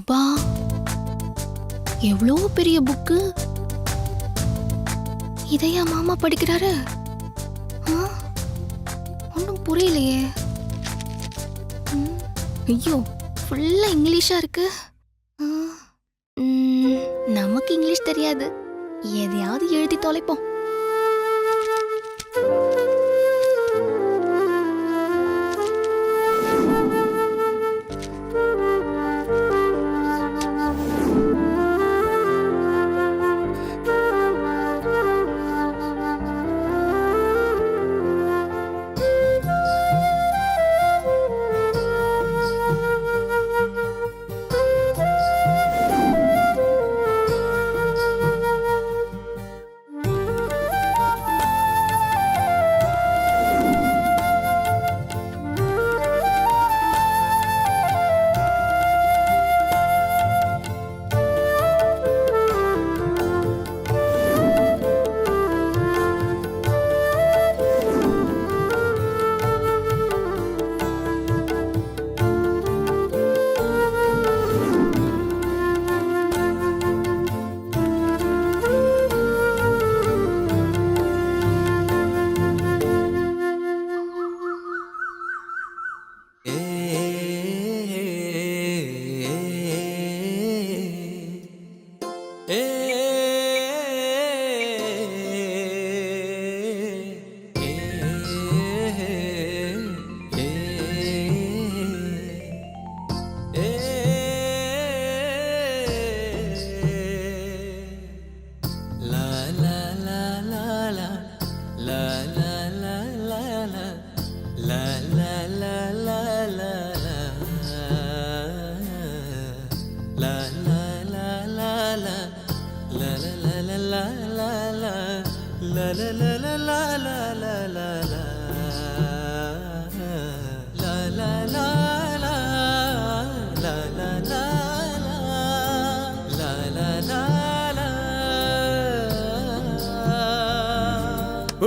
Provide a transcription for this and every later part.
அப்பா எவ்வளோ பெரிய புக்கு. இதையா மாமா படிக்கிறாரு? ஒன்றும் புரியலையே. ஐயோ ஃபுல்லா இங்கிலீஷா இருக்கு. நமக்கு இங்கிலீஷ் தெரியாது, எதையாவது எழுதி தொலைப்போம்.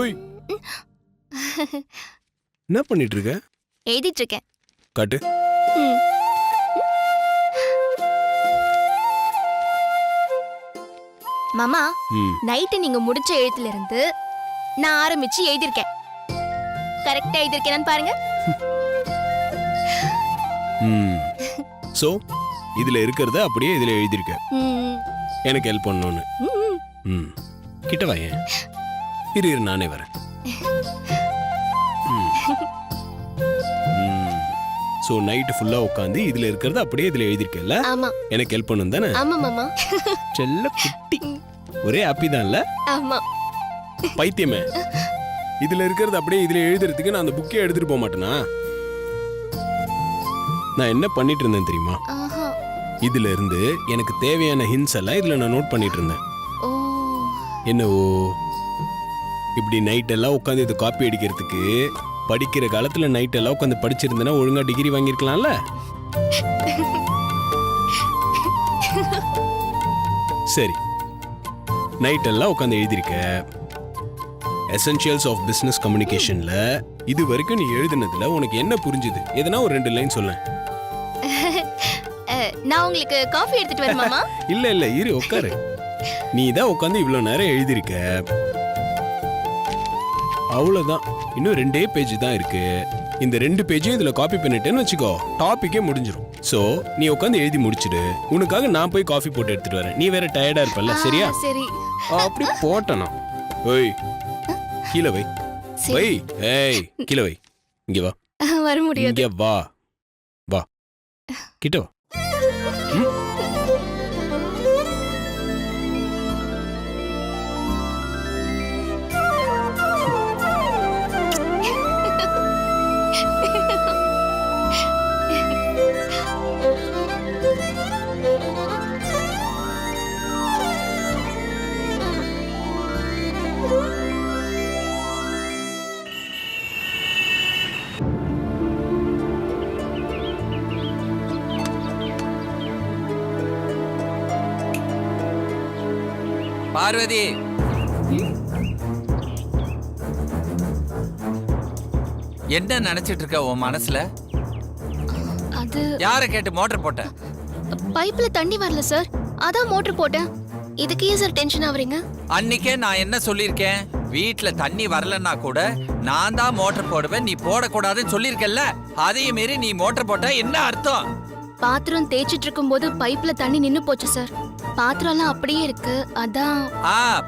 ஓய், என்ன பண்ணிட்டு இருக்க? எழுதிட்டு இருக்கேன். காட்டு. மாமா, நைட்டு நீங்க முடிச்ச எழுத்துல இருந்து நான் ஆரம்பிச்சு எழுதிருக்கேன். கரெக்டா எழுதிருக்கேன்னு பாருங்க. சோ இதுல இருக்கிறத அப்படியே இதுல எழுதிருக்க. எனக்கு ஹெல்ப் பண்ணணும்னு. கிட்ட வா. இரு நானே வரேன். சோ நைட் ஃபுல்லா உட்கார்ந்து இதுல இருக்கிறத அப்படியே இதுல எழுதிருக்கல. ஆமா. எனக்கு ஹெல்ப் பண்ணனும் தானே? ஆமா மாமா. செல்ல குட்டி. ஒரே ஹாப்பி தான்ல? ஆமா. பைத்தியமே. இதுல இருக்கிறது அப்படியே இதுல எழுதுறதுக்கு நான் அந்த புக்கே எடுத்துட்டு போக மாட்டேனா? நான் என்ன பண்ணிட்டு இருந்தேன் தெரியுமா? இதுல இருந்து எனக்கு தேவையான ஹிண்ட்ஸ் எல்லாம் இதுல நான் நோட் பண்ணிட்டு இருந்தேன். என்ன ஓ, இப்படி நைட் எல்லாம் உட்காந்து இது காப்பி அடிக்கிறதுக்கு படிக்கிற காலத்துல நைட் எல்லாம் உட்காந்து படிச்சிருந்தேன்னா ஒழுங்கா டிகிரி வாங்கியிருக்கலாம்ல. சரி, நைட் எல்லாம் உட்காந்து எழுதிருக்க. எசென்ஷியல்ஸ் ஆஃப் பிசினஸ் கம்யூனிகேஷன்ல இது வரைக்கும் நீ எழுதுனதுல உனக்கு என்ன புரிஞ்சுது? எதனா ஒரு 2 லைன் சொல்ல. நான் உங்களுக்கு காஃபி எடுத்துட்டு வரேன் மாமா. இல்ல இல்ல, இரு உட்காரு. நீ தான் உட்காந்து இவ்வளவு நேரம் எழுதிருக்க. அவ்வளவுதான், இன்னும் 2 பேஜ் தான் இருக்கு. இந்த 2 பேஜையும் இதுல காப்பி பண்ணிட்டேன்னு வச்சுக்கோ, டாபிக்கே முடிஞ்சிடும். சோ நீ உட்காந்து எழுதி முடிச்சிடு. உனக்காக நான் போய் காஃபி போட்டு எடுத்துட்டு வரேன். நீ வேற டயர்டா இருப்பல்ல, சரியா? சரி. அப்படி போட்டனா? ஓய், கீழே வை. வை. ஏய், கீழே வை. இங்க வா. வர முடியாது. இங்க வா. வா. கிட்ட வா. பார்வதி, என்ன நினைச்சிட்டு இருக்க உன் மனசுல? அது யார கேட்டு மோட்டர் போட்ட? பைப்ல தண்ணி வரல சார், அதான் மோட்டர் போட்டேன். இதுக்கு ஏன் சார் டென்ஷன் ஆவறீங்க? அன்னைக்கே நான் என்ன சொல்லியிருக்கேன், வீட்ல தண்ணி வரலன்னா கூட நான் தான் மோட்டர் போடுவேன், நீ போடக்கூடாதுன்னு சொல்லியிருக்கேன்ல. அதையும் மீறி நீ மோட்டர் போட்டா என்ன அர்த்தம்? பாத்திரம் தேய்ச்சிட்டு இருக்கும்போது பைப்ல தண்ணி நின்னு போச்சு சார். பாத்திரம் எல்லாம் அப்படியே இருக்கு, அதான்.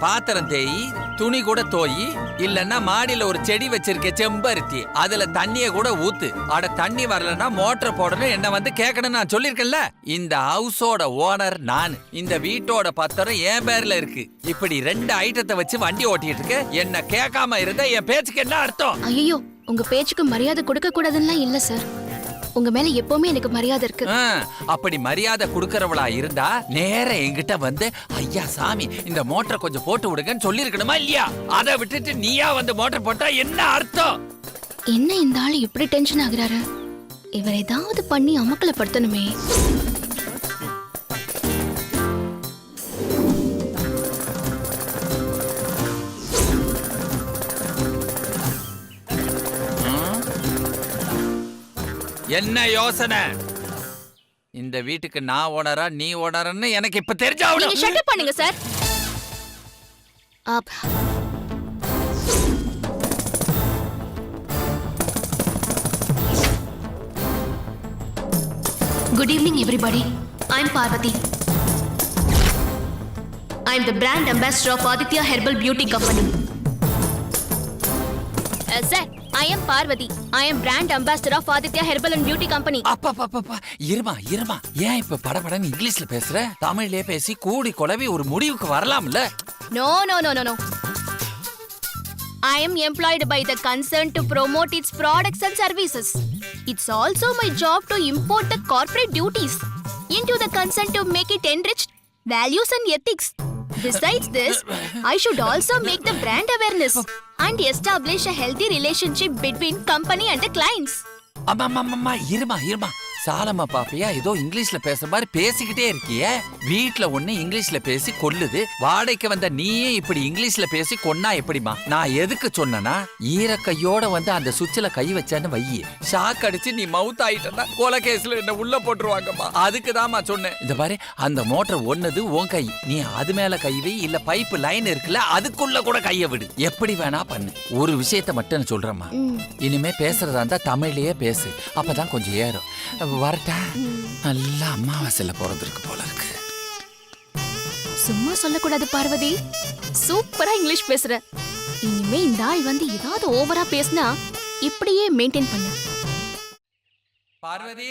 பாத்திரம் தேய், துணி கூட தோயி, இல்லன்னா மாடியில ஒரு செடி வச்சிருக்க செம்பருத்தி, அதுல தண்ணிய கூட ஊத்து. அட தண்ணி வரலன்னா மோட்டர் போடணும், என்ன வந்து கேட்கணும் நான் சொல்லிருக்கேன்ல. இந்த ஹவுஸோட ஓனர் நான், இந்த வீட்டோட பத்திரம் என் பேர்ல இருக்கு. இப்படி 2 ஐட்டத்தை வச்சு வண்டி ஓட்டிட்டு இருக்க, என்ன கேட்காம இருந்தா என் பேச்சுக்கு என்ன அர்த்தம்? ஐயோ, உங்க பேச்சுக்கு மரியாதை கொடுக்க கூடாதுன்னா இல்ல சார், உங்க மேல எப்பவுமே எனக்கு மரியாதை இருக்கு. அப்படி மரியாதை கொடுக்கறவளா இருந்தா நேர என்கிட்ட வந்து, ஐயா சாமி இந்த மோட்டர் கொஞ்சம் போட்டு விடுங்கன்னு சொல்லிருக்கணுமா இல்லையா? அதை விட்டுட்டு நீயா வந்து மோட்டர் போட்டா என்ன அர்த்தம்? என்ன இந்த ஆளு இப்படி டென்ஷன் ஆகுறாரு? இவர் ஏதாவது பண்ணி அமக்கலப்படுத்தணுமே. என்ன யோசனை? இந்த வீட்டுக்கு நான் ஓனரா நீ ஓனர்னு எனக்கு இப்ப தெரிஞ்சாவணும். நீங்க ஷட் அப் பண்ணுங்க sir. Good evening everybody. I'm Parvati. I'm the brand ambassador of Aditya Herbal Beauty Company. Sir, I am Parvati. I am brand ambassador of Aditya Herbal and Beauty Company. அப்பா இருமா. ஏன் இப்ப படபடன்னு இங்கிலீஷ்ல பேசுற? தமிழ்லயே பேசி கூடி குழவி ஒரு முடிவுக்கு வரலாம்ல? No. I am employed by the concern to promote its products and services. It's also my job to import the corporate duties into the concern to make it enriched values and ethics. Besides this, I should also make the brand awareness and establish a healthy relationship between company and the clients. அம்மா இருமா. சாலம்மா பாப்பியா ஏதோ இங்கிலீஷ்ல பேசுற மாதிரி பேசிக்கிட்டே இருக்கியே. வீட்ல ஒண்ணு இங்கிலீஷ்ல பேசி கொல்லுது, வாடகைக்கு வந்த நீயே இப்படி இங்கிலீஷ்ல பேசி கொன்னா எப்படிமா? நான் எதுக்கு சொன்னனா, ஈரக்கையோட வந்து அந்த சுவிட்ச்ல கை வச்சான்னு வையி, ஷாக் அடிச்சு நீ மவுத் ஆயிட்டனா கொலை கேஸ்ல என்ன உள்ள போட்டுருவாங்கம்மா. அதுக்குதாம்மா சொன்னேன். இந்த பாரு, அந்த மோட்டர் ஒன்னது உன் கை, நீ அது மேல கை வை, இல்ல பைப் லைன் இருக்குல்ல அதுக்குள்ள கூட கைய விடு, எப்படி வேணா பண்ணு. ஒரு விஷயத்த மட்டும் சொல்றேம்மா, இனிமே பேசுறதா இருந்தா தமிழ்லயே பேசு, அப்பதான் கொஞ்சம் ஏறும். வரட்டா? நல்லா அம்மாவாசையில போறதுக்கு போல இருக்கு. சும்மா சொல்லக்கூடாது பார்வதி, சூப்பரா இங்கிலீஷ் பேசுற. இனிமே இந்த ஆள் வந்து ஏதாவது ஓவரா பேசினா இப்படியே மெயின்டைன் பண்ணு. பார்வதி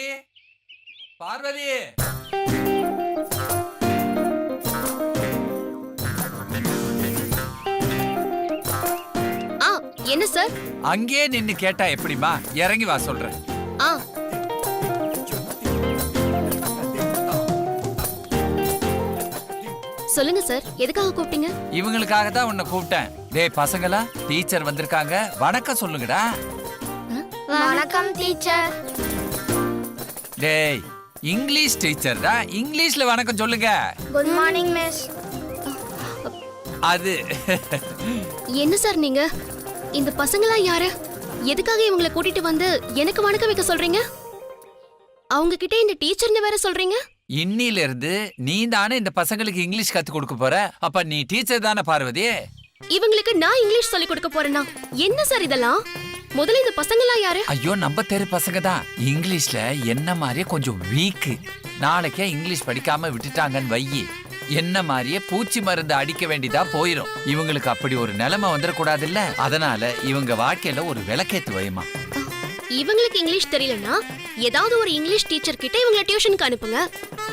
என்ன சார்? அங்கே நின்னு கேட்டா எப்படிமா? இறங்கி வா சொல்றேன். சொல்லுங்க சார், எதுக்காக கூப்பிட்டீங்க? இவங்களுக்காக தான் உன்னை கூப்பிட்டேன். டேய் பசங்களா, டீச்சர் வந்திருக்காங்க, வணக்கம் சொல்லுங்கடா. வணக்கம் டீச்சர். டேய் இங்கிலீஷ் டீச்சர்டா, இங்கிலீஷ்ல வணக்கம் சொல்லுங்க. Good morning miss. அது என்ன சார் நீங்க? இந்த பசங்களா யாரு? எதுக்காக இவங்களை கூட்டிட்டு வந்து எனக்கு வணக்கம் வைக்க சொல்றீங்க? அவங்க கிட்ட இந்த டீச்சர்னு வேற சொல்றீங்க? இன்னில இருந்து நீ தானே இந்த பசங்களுக்கு இங்கிலீஷ் கத்து கொடுக்க போற. அப்ப நீ டீச்சர் தானே பார்வதி? இவங்களுக்கு நான் இங்கிலீஷ் சொல்லி கொடுக்க போறேனா? என்ன சார் இதெல்லாம்? முதல்ல இந்த பசங்களா யாரு? ஐயோ, நம்ம தெரு பசங்க தான். இங்கிலீஷ்ல என்ன மாதிரியே கொஞ்சம் வீக்கு. நாளைக்கே இங்கிலீஷ் படிக்காம விட்டுட்டாங்கன்னு வையி, என்ன மாதிரியே பூச்சி மருந்து அடிக்க வேண்டியதா போயிரும். இவங்களுக்கு அப்படி ஒரு நிலைமை வந்துடக்கூடாது இல்ல. அதனால இவங்க வாழ்க்கையில ஒரு விளக்கேத்து வைமா. இவங்களுக்கு இங்கிலீஷ் தெரியலன்னா ஏதாவது ஒரு இங்கிலீஷ் டீச்சர் கிட்ட இவங்களை டியூஷனுக்கு அனுப்புங்க.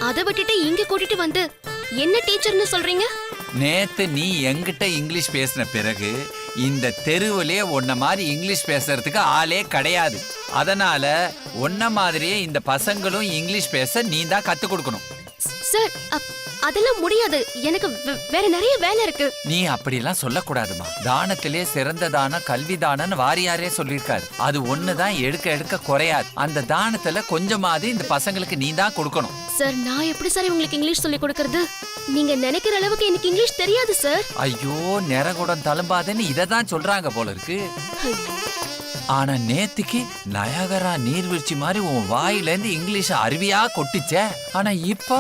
அதை விட்டுட்டு இங்க கூட்டிட்டு வந்து என்ன டீச்சர்னு சொல்றீங்க? நேத்து நீ என்கிட்ட இங்கிலீஷ் பேசின பிறகு இந்த தெருவிலே உன்ன மாதிரி இங்கிலீஷ் பேசுறதுக்கு ஆளே கிடையாது. அதனால உன்ன மாதிரியே இந்த பசங்களும் இங்கிலீஷ் பேச நீ தான் கத்து கொடுக்கணும். சார், அதெல்லாம் முடியாது, எனக்கு வேற நிறைய வேலை இருக்கு. நீ அப்படிலாம் சொல்லக்கூடாதுமா. தானத்திலே சிறந்த தானம் கல்வி தானம்னு வாரியாரே சொல்லியிருக்காரு. அது ஒண்ணுதான் எடுக்க எடுக்க குறையாது. அந்த தானத்துல கொஞ்சமாவது இந்த பசங்களுக்கு நீ தான் கொடுக்கணும். சார், நான் எப்படி சார் உங்களுக்கு இங்கிலீஷ் சொல்லி கொடுக்கறது? நீங்க நினைக்கிற அளவுக்கு எனக்கு இங்கிலீஷ் தெரியாது சார். ஐயோ, நிறகுடம் தழும்பாதேன்னு இததான் சொல்றாங்க போல இருக்கு. ஆனா நேத்துக்கு நயாகரா நீர்வீழ்ச்சி மாதிரி உன் வாயில இருந்து இங்கிலீஷ் அருவியா கொட்டிச்சே. ஆனா இப்போ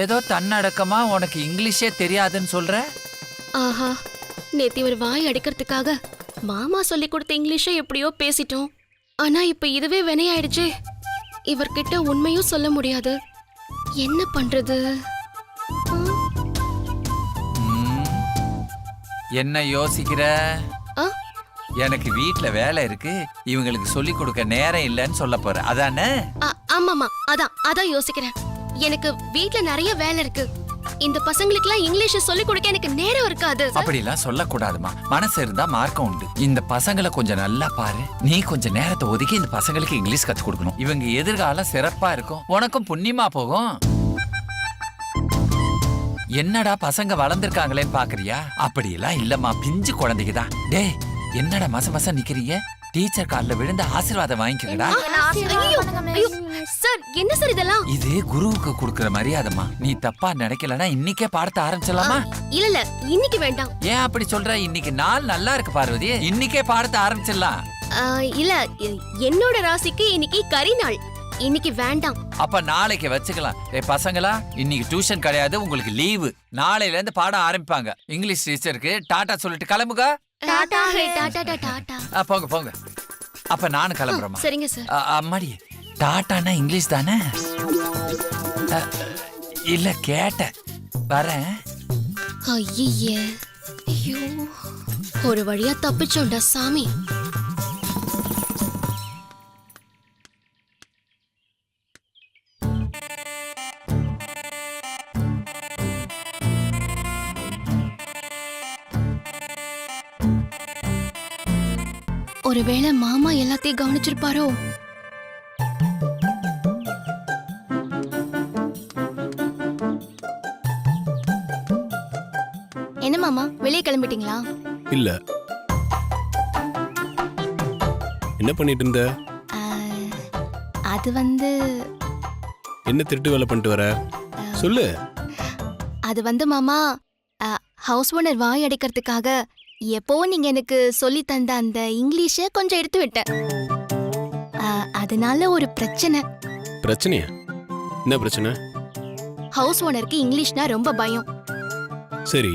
ஏதோ தன்னடக்கமா உனக்கு இங்கிலீஷே தெரியாதுன்னு சொல்ற. ஆஹா, நேத்து இவர் வாய் அடிக்கிறதுக்காக மாமா சொல்லி கொடுத்த இங்கிலீஷை எப்படியோ பேசிட்டோம். ஆனா இப்ப இதுவே வினையாயிடுச்சே. இவர்கிட்ட உண்மையும் சொல்ல முடியாது. என்ன பண்றது? என்ன யோசிக்கிற? ஆ? எனக்கு வீட்ல வேலை இருக்கு, இவங்களுக்கு சொல்லி கொடுக்க நேரம் இல்லைன்னு சொல்ல போற அதானே? ஆமாமா, அதான் யோசிக்கிறேன். எனக்கு வீட்ல நிறைய வேலை இருக்கு. இந்த பசங்களுக்குலாம் இங்கிலீஷ் சொல்லி கொடுக்க எனக்கு நேரம் இருக்காது. அப்படிலாம் சொல்லக்கூடாதுமா. மனசு இருந்தா மார்க்கம் உண்டு. இந்த பசங்களை கொஞ்சம் நல்லா பாரு. நீ கொஞ்சம் நேரத்தை ஒதுக்கி இந்த பசங்களுக்கு இங்கிலீஷ் கத்து கொடுக்கணும். இவங்க எதிர்காலம் சிறப்பா இருக்கும், உனக்கும் புண்ணியமா போகும். என்னடா பசங்க வளர்ந்துருக்காங்களேன்னு பாக்குறியா? அப்படியெல்லாம் இல்லம்மா, பிஞ்சு குழந்தைங்க தான். டேய், என்னடா மச மச நிக்கிறீங்க? டீச்சர் கால்ல விழுந்து ஆசீர்வாதம் வாங்கிக்கங்கடா. ஐயோ, சார் என்ன சார் இதெல்லாம்? இது குருவுக்கு கொடுக்கிற மரியாதைமா. நீ தப்பா நினைக்கலனா இன்னைக்கே பாடத்தை ஆரம்பிச்சிடலாமா? இல்ல இன்னைக்கு வேண்டாம். ஏன் அப்படி சொல்ற? இன்னைக்கு நாள் நல்லா இருக்கு பார்வதி, இன்னைக்கே பாடத்தை ஆரம்பிச்சிடலாம். இல்ல, என்னோட ராசிக்கு இன்னைக்கு கரி நாள். இன்னைக்கு வேண்டாம். அப்ப நாளைக்கு வச்சுக்கலாம். பசங்களா, இன்னைக்கு டியூஷன் கிடையாது, உங்களுக்கு லீவு. நாளையில இருந்து பாடம் ஆரம்பிப்பாங்க. இங்கிலீஷ் டீச்சருக்கு டாடா சொல்லிட்டு கிளம்புங்க. டாடா டாடா. போங்க போங்க. அப்ப நானும் கிளம்புறேம்மா. சரிங்க சார். அம்மாடி, டாட்டானா இங்கிலீஷ் தானே? இல்ல கேட்டேன். வரேன். ஐயே, ஐயோ, ஒரு வழியா தப்பிச்சோண்டா சாமி. ஒருவேளை மாமா எல்லாத்தையும் கவனிச்சிருப்பாரோ? என்ன மாமா, வெளியே கிளம்பிட்டீங்களா? இல்ல, என்ன பண்ணிட்டு இருந்த? அது வந்து என்ன திருட்டு வேலை பண்ணிட்டு வர? சொல்லு. அது வந்து மாமா, ஹவுஸ் ஓனர் வாய் அடைக்கிறதுக்காக எப்போ நீங்க எனக்கு சொல்லி தந்த அந்த இங்கிலீஷை கொஞ்சம் எடுத்து விட்டேன். அதனால ஒரு பிரச்சனை. பிரச்சனையா? என்ன பிரச்சனை? ஹவுஸ் ஓனருக்கு இங்கிலீஷ்னா ரொம்ப பயம். சரி,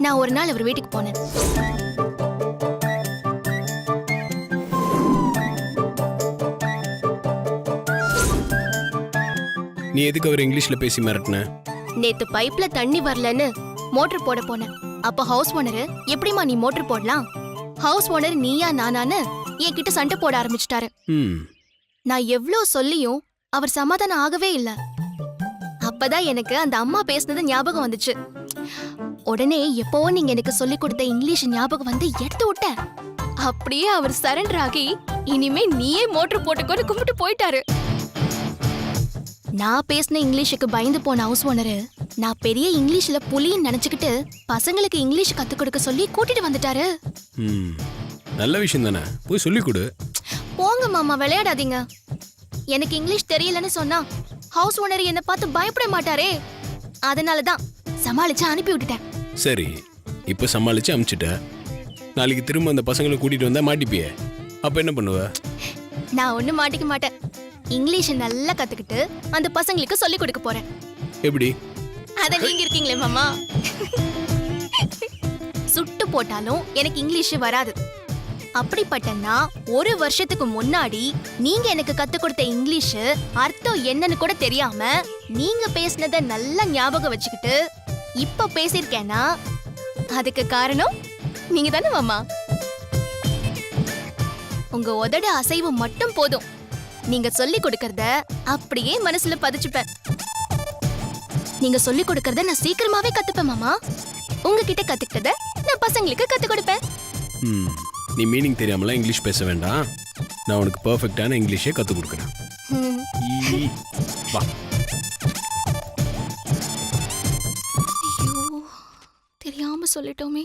நான் ஒரு நாள் அவர் வீட்டுக்கு போனேன். நீ எதுக்கு அவர் இங்கிலீஷ்ல பேசி மிரட்டின? நேத்து பைப்ல தண்ணி வரலன்னு மோட்டர் போட போனேன். அப்ப ஹவுஸ் ஓனர், எப்படிமா நீ மோட்டர் போடலாம்? ஹவுஸ் ஓனர் நீயா நானான்னு என்கிட்ட சண்டை போட ஆரம்பிச்சிட்டாரு. நான் எவ்ளோ சொல்லியும் அவர் சமாதானம் ஆகவே இல்ல. அப்பதான் எனக்கு அந்த அம்மா பேசுனது ஞாபகம் வந்துச்சு. உடனே எப்போ நீங்க எனக்கு சொல்லி கொடுத்த இங்கிலீஷ் ஞாபகம் வந்து எடுத்து விட்டேன். அப்படியே அவர் சரண்டர் ஆகி இனிமே நீயே மோட்டர் போட்டுக்கோன்னு கும்பிட்டு போயிட்டாரு. நான் பேசின இங்கிலீஷுக்கு பயந்து போன ஹவுஸ் ஓனரு நான் பெரிய இங்கிலீஷ்ல புலின்னு நினைச்சுக்கிட்டு பசங்களுக்கு இங்கிலீஷ் கத்து கொடுக்க சொல்லி கூட்டிட்டு வந்துட்டாரு. நல்ல விஷயம் தானே, போய் சொல்லி கொடு. போங்க மாமா, விளையாடாதீங்க. எனக்கு இங்கிலீஷ் தெரியலன்னு சொன்னா ஹவுஸ் ஓனர் என்ன பார்த்து பயப்பட மாட்டாரே. அதனாலதான் சமாளிச்சு அனுப்பி விட்டுட்டேன். சரி, இப்ப சமாளிச்சு அனுப்பிச்சிட்ட. நாளைக்கு திரும்ப அந்த பசங்களை கூட்டிட்டு வந்தா மாட்டிப்பியே, அப்ப என்ன பண்ணுவ? நான் ஒண்ணு மாட்டிக்க மாட்டேன். இங்கிலீஷ் நல்லா கத்துக்கிட்டு அந்த பசங்களுக்கு சொல்லி கொடுக்க போறேன். எப்படி? அத நீங்க இருக்கீங்களே மாமா. சுட்டு போட்டாலும் எனக்கு இங்கிலீஷ் வராது. அப்படிப்பட்டனா ஒரு வருஷத்துக்கு முன்னாடி நீங்க எனக்கு கத்து கொடுத்த இங்கிலீஷ் அர்த்தம் என்னன்னு கூட தெரியாம நீங்க பேசினத நல்லா ஞாபகம் வச்சுக்கிட்டு இப்ப பேசிருக்கேனா அதுக்கு காரணம் நீங்க தானே மாமா. உங்க உதட அசைவு மட்டும் போதும், நீங்க சொல்லி கொடுக்கறத அப்படியே மனசுல பதிச்சுப்பேன். நீங்க சொல்லி கொடுக்கறத நான் சீக்கிரமாவே கத்துப்பேன் மாமா. உங்ககிட்ட கத்துக்கிட்டத நான் பசங்களுக்கு கத்து கொடுப்பேன். நீ மீனிங் தெரியாமலாம் இங்கிலீஷ் பேச வேண்டாம். நான் உனக்கு பெர்ஃபெக்ட்டான இங்கிலீஷே கத்து கொடுக்குறேன். வா. ஐயோ, தெரியாம சொல்லிட்டோமே.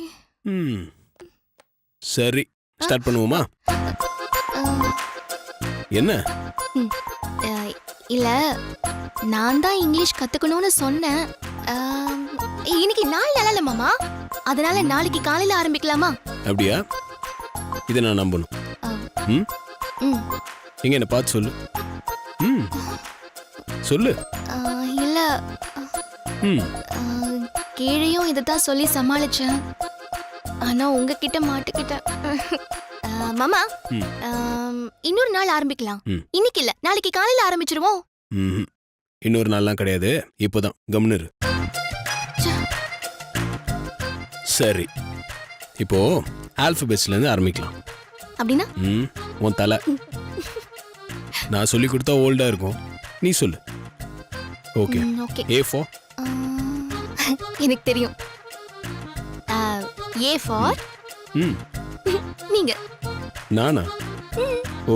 சரி, ஸ்டார்ட் பண்ணுவோமா? என்ன? இல்ல, நான் தான் இங்கிலீஷ் கத்துக்கணும்னு சொன்னேன். இன்னைக்கு நாள் நல்லா இல்ல மாமா, அதனால நாளைக்கு காலையில ஆரம்பிக்கலாமா? அப்படியா? இதை நான் நம்பணும். ம் ம் எங்க என்ன பார்த்து சொல்லு. ம் சொல்லு. இல்ல ம் கீழையும் இதைத்தான் சொல்லி சமாளிச்சேன். ஆனா உங்ககிட்ட மாட்டிக்கிட்டேன். மாமா இன்னொரு நாள் ஆரம்பிக்கலாம். இன்னைக்கு இல்ல, நாளைக்கு காலையில ஆரம்பிச்சிருவோம். ம் இன்னொரு நாள்லாம் கிடையாது, இப்போதான். கம்முனு இரு. சரி, இப்போ ஆல்பபெட்ஸ்ல இருந்து ஆரம்பிக்கலாம். அப்படின்னா ம் உன் தலை. நான் சொல்லி கொடுத்தா ஓல்டா இருக்கும், நீ சொல்லு. ஓகே. ஓகே. A for. எனக்கு தெரியும். ஏ ஃபார் ம் நீங்க. நானா? ஓ,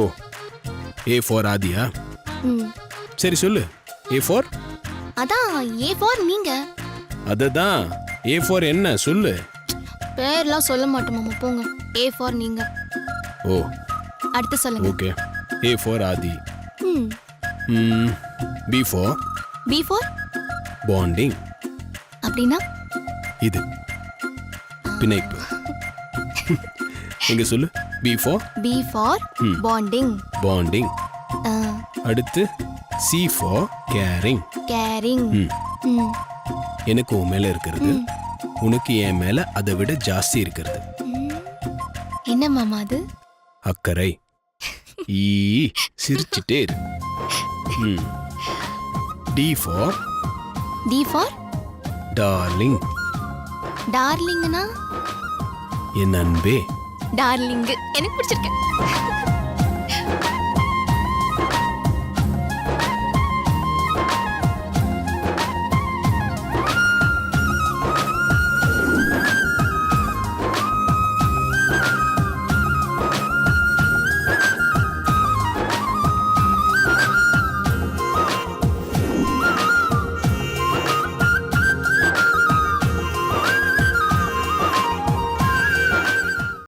ஏ ஃபார் ஆதியா? ம் சரி சொல்லு. A for. அதான் ஏ ஃபார் நீங்க. அததான். ஏ ஃபார் என்ன சொல்லு. பேர்லாம் சொல்ல மாட்டோம் மாமா, போங்க. ஏ ஃபார் நீங்க. ஓ அடுத்து சொல்லுங்க. ஓகே. A for Aadhi. ம் B for B for bonding. அப்படின்னா இது பிணைப்பு. எங்க சொல்லு. B for B for bonding. Bonding. அடுத்து சி ஃபார் கேரிங். கேரிங். ம் எனக்கு உன் மேல இருக்கிறது, உனக்கு என் மேல அதை விட ஜாஸ்தி இருக்கிறது. என்ன மாமா அது? அக்கறை. ஈ சிரிச்சிட்டே இரு. D for D for darling. டார்லிங்னா? என் அன்பே. டார்லிங் எனக்கு பிடிச்சிருக்கு.